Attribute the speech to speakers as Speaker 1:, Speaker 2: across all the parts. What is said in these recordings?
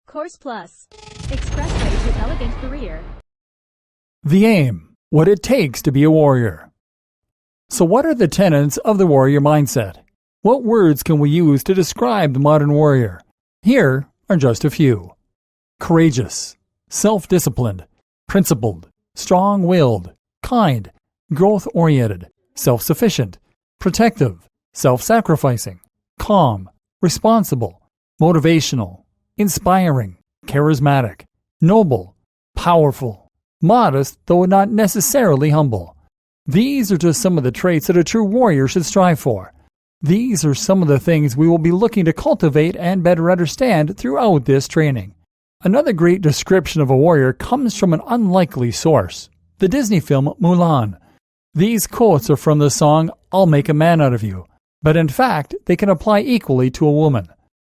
Speaker 1: Course Plus. Expressway to elegant career.
Speaker 2: The aim, what it takes to be a warrior. So what are the tenets of the warrior mindset? What words can we use to describe the modern warrior? Here are just a few. Courageous, self-disciplined, principled, strong-willed, kind, growth-oriented, self-sufficient, protective, self-sacrificing, calm, responsible, motivational, inspiring, charismatic, noble, powerful, modest, though not necessarily humble. These are just some of the traits that a true warrior should strive for. These are some of the things we will be looking to cultivate and better understand throughout this training. Another great description of a warrior comes from an unlikely source, the Disney film Mulan. These quotes are from the song I'll Make a Man Out of You, but in fact they can apply equally to a woman.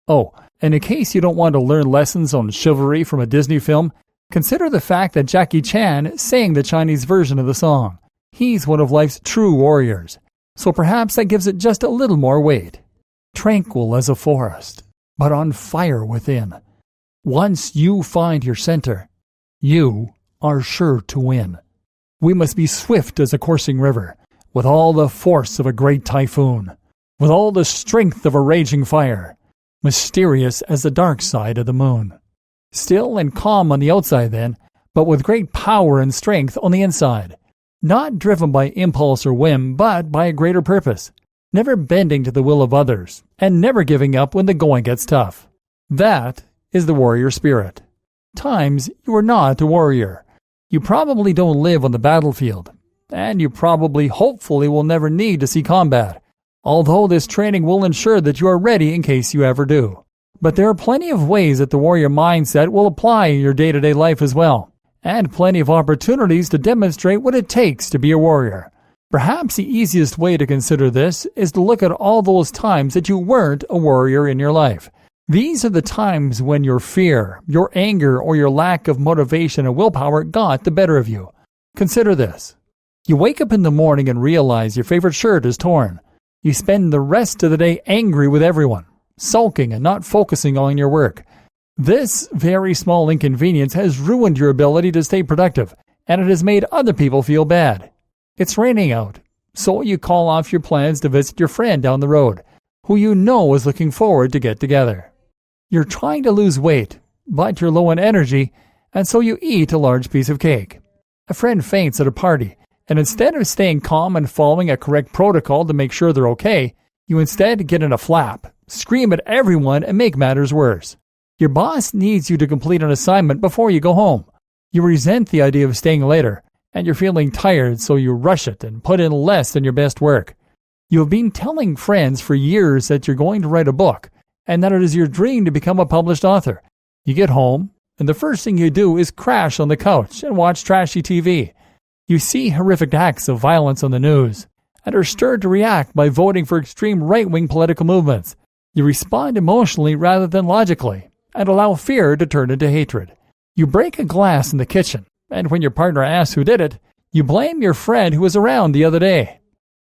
Speaker 2: Oh, and in case you don't want to learn lessons on chivalry from a Disney film, consider the fact that Jackie Chan sang the Chinese version of the song. He's one of life's true warriors, so perhaps that gives it just a little more weight. Tranquil as a forest, but on fire within. Once you find your center, you are sure to win. We must be swift as a coursing river, with all the force of a great typhoon, with all the strength of a raging fire, mysterious as the dark side of the moon. Still and calm on the outside then, but with great power and strength on the inside. Not driven by impulse or whim, but by a greater purpose. Never bending to the will of others, and never giving up when the going gets tough. That is the warrior spirit. Times you are not a warrior. You probably don't live on the battlefield, and you probably hopefully will never need to see combat, although this training will ensure that you are ready in case you ever do. But there are plenty of ways that the warrior mindset will apply in your day-to-day life as well, and plenty of opportunities to demonstrate what it takes to be a warrior. Perhaps the easiest way to consider this is to look at all those times that you weren't a warrior in your life. These are the times when your fear, your anger, or your lack of motivation and willpower got the better of you. Consider this. You wake up in the morning and realize your favorite shirt is torn. You spend the rest of the day angry with everyone, sulking and not focusing on your work. This very small inconvenience has ruined your ability to stay productive, and it has made other people feel bad. It's raining out, so you call off your plans to visit your friend down the road, who you know is looking forward to get together. You're trying to lose weight, but you're low on energy, and so you eat a large piece of cake. A friend faints at a party, and instead of staying calm and following a correct protocol to make sure they're okay, you instead get in a flap, scream at everyone, and make matters worse. Your boss needs you to complete an assignment before you go home. You resent the idea of staying later, and you're feeling tired, so you rush it and put in less than your best work. You have been telling friends for years that you're going to write a book, and that it is your dream to become a published author. You get home, and the first thing you do is crash on the couch and watch trashy TV. You see horrific acts of violence on the news, and are stirred to react by voting for extreme right-wing political movements. You respond emotionally rather than logically, and allow fear to turn into hatred. You break a glass in the kitchen, and when your partner asks who did it, you blame your friend who was around the other day.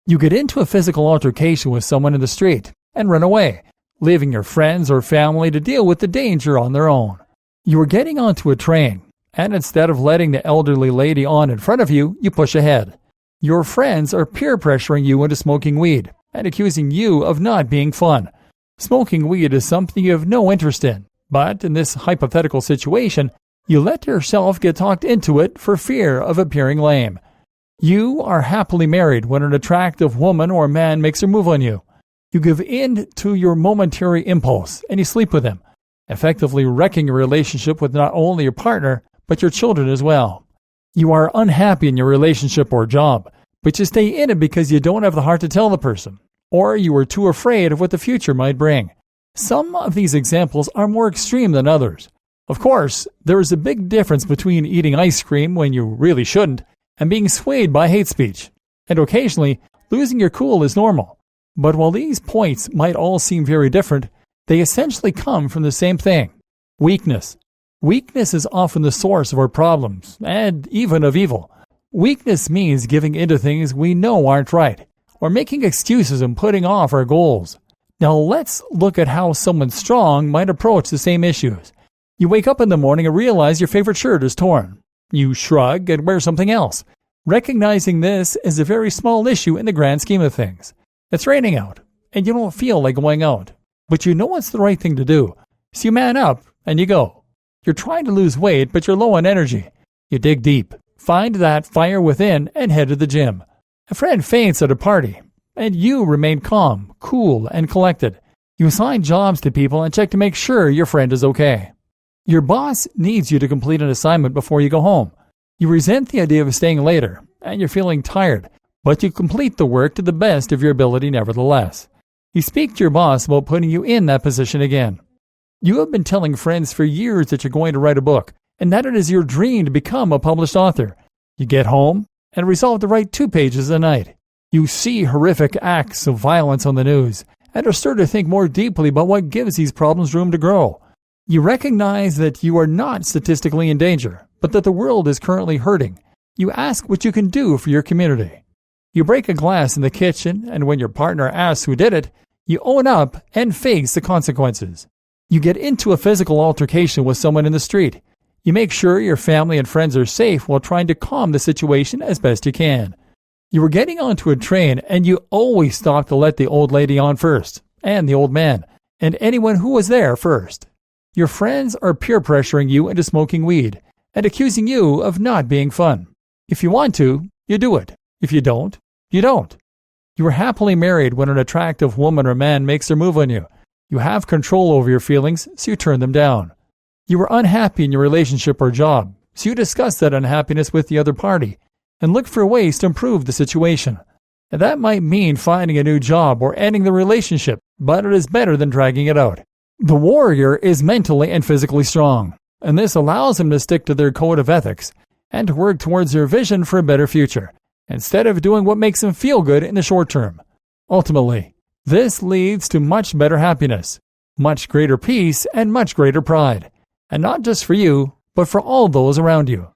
Speaker 2: You get into a physical altercation with someone in the street and run away, leaving your friends or family to deal with the danger on their own. You are getting onto a train, and instead of letting the elderly lady on in front of you, you push ahead. Your friends are peer pressuring you into smoking weed and accusing you of not being fun. Smoking weed is something you have no interest in. But in this hypothetical situation, you let yourself get talked into it for fear of appearing lame. You are happily married when an attractive woman or man makes a move on you. You give in to your momentary impulse and you sleep with him, effectively wrecking your relationship with not only your partner, but your children as well. You are unhappy in your relationship or job, but you stay in it because you don't have the heart to tell the person, or you are too afraid of what the future might bring. Some of these examples are more extreme than others. Of course, there is a big difference between eating ice cream when you really shouldn't and being swayed by hate speech. And occasionally, losing your cool is normal. But while these points might all seem very different, they essentially come from the same thing: weakness. Weakness is often the source of our problems, and even of evil. Weakness means giving into things we know aren't right, or making excuses and putting off our goals. Now let's look at how someone strong might approach the same issues. You wake up in the morning and realize your favorite shirt is torn. You shrug and wear something else, recognizing this is a very small issue in the grand scheme of things. It's raining out, and you don't feel like going out, but you know it's the right thing to do. So you man up and you go. You're trying to lose weight, but you're low on energy. You dig deep, find that fire within, and head to the gym. A friend faints at a party, and you remain calm, cool, and collected. You assign jobs to people and check to make sure your friend is okay. Your boss needs you to complete an assignment before you go home. You resent the idea of staying later, and you're feeling tired, but you complete the work to the best of your ability nevertheless. You speak to your boss about putting you in that position again. You have been telling friends for years that you're going to write a book, and that it is your dream to become a published author. You get home and resolve to write 2 pages a night. You see horrific acts of violence on the news, and are starting to think more deeply about what gives these problems room to grow. You recognize that you are not statistically in danger, but that the world is currently hurting. You ask what you can do for your community. You break a glass in the kitchen, and when your partner asks who did it, you own up and face the consequences. You get into a physical altercation with someone in the street. You make sure your family and friends are safe while trying to calm the situation as best you can. You were getting onto a train, and you always stop to let the old lady on first, and the old man, and anyone who was there first. Your friends are peer pressuring you into smoking weed and accusing you of not being fun. If you want to, you do it. If you don't, you don't. You are happily married when an attractive woman or man makes their move on you. You have control over your feelings, so you turn them down. You are unhappy in your relationship or job, so you discuss that unhappiness with the other party and look for ways to improve the situation. And that might mean finding a new job or ending the relationship, but it is better than dragging it out. The warrior is mentally and physically strong, and this allows them to stick to their code of ethics and to work towards their vision for a better future, instead of doing what makes them feel good in the short term. Ultimately, this leads to much better happiness, much greater peace, and much greater pride, and not just for you, but for all those around you.